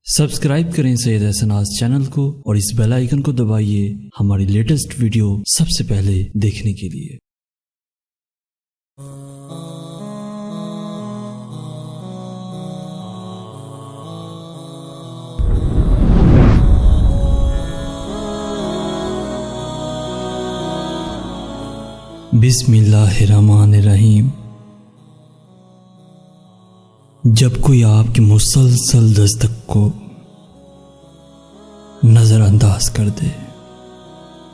Subscribe کریں سید احسناز channel کو اور اس بیل آئیکن کو دبائیے ہماری لیٹسٹ ویڈیو سب سے پہلے دیکھنے کے لیے۔ بسم اللہ الرحمن الرحیم۔ جب کوئی آپ کی مسلسل دستک کو نظر انداز کر دے،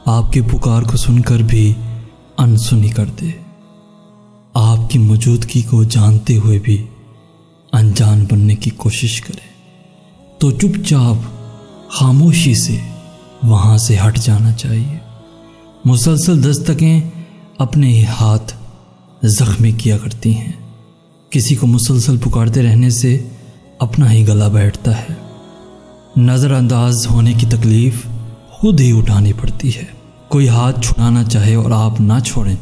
آپ کی پکار کو سن کر بھی انسنی کر دے، آپ کی موجودگی کو جانتے ہوئے بھی انجان بننے کی کوشش کرے، تو چپ چاپ خاموشی سے وہاں سے ہٹ جانا چاہیے۔ مسلسل دستکیں اپنے ہی ہاتھ زخمی کیا کرتی ہیں۔ کسی کو مسلسل پکارتے رہنے سے اپنا ہی گلا بیٹھتا ہے۔ نظر انداز ہونے کی تکلیف خود ہی اٹھانی پڑتی ہے۔ کوئی ہاتھ چھڑانا چاہے اور آپ نہ چھوڑیں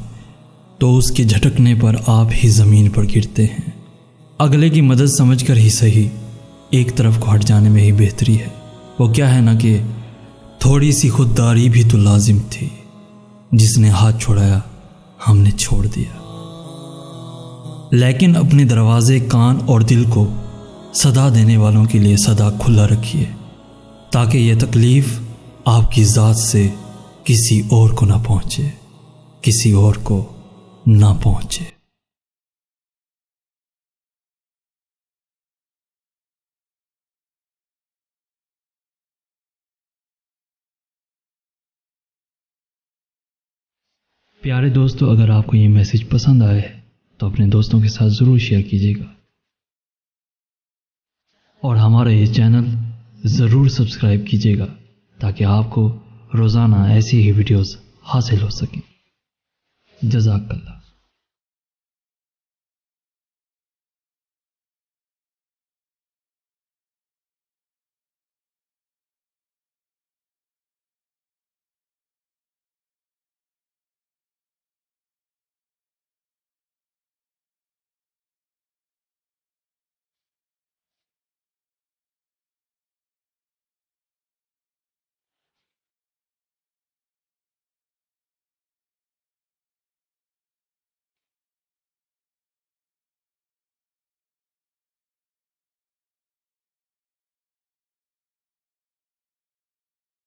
تو اس کے جھٹکنے پر آپ ہی زمین پر گرتے ہیں۔ اگلے کی مدد سمجھ کر ہی صحیح، ایک طرف کو ہٹ جانے میں ہی بہتری ہے۔ وہ کیا ہے نا کہ تھوڑی سی خودداری بھی تو لازم تھی۔ جس نے ہاتھ چھوڑایا ہم نے چھوڑ دیا۔ لیکن اپنے دروازے، کان اور دل کو صدا دینے والوں کے لیے صدا کھلا رکھیے، تاکہ یہ تکلیف آپ کی ذات سے کسی اور کو نہ پہنچے، کسی اور کو نہ پہنچے۔ پیارے دوستو، اگر آپ کو یہ میسج پسند آئے تو اپنے دوستوں کے ساتھ ضرور شیئر کیجیے گا، اور ہمارا یہ چینل ضرور سبسکرائب کیجیے گا تاکہ آپ کو روزانہ ایسی ہی ویڈیوز حاصل ہو سکیں۔ جزاک اللہ۔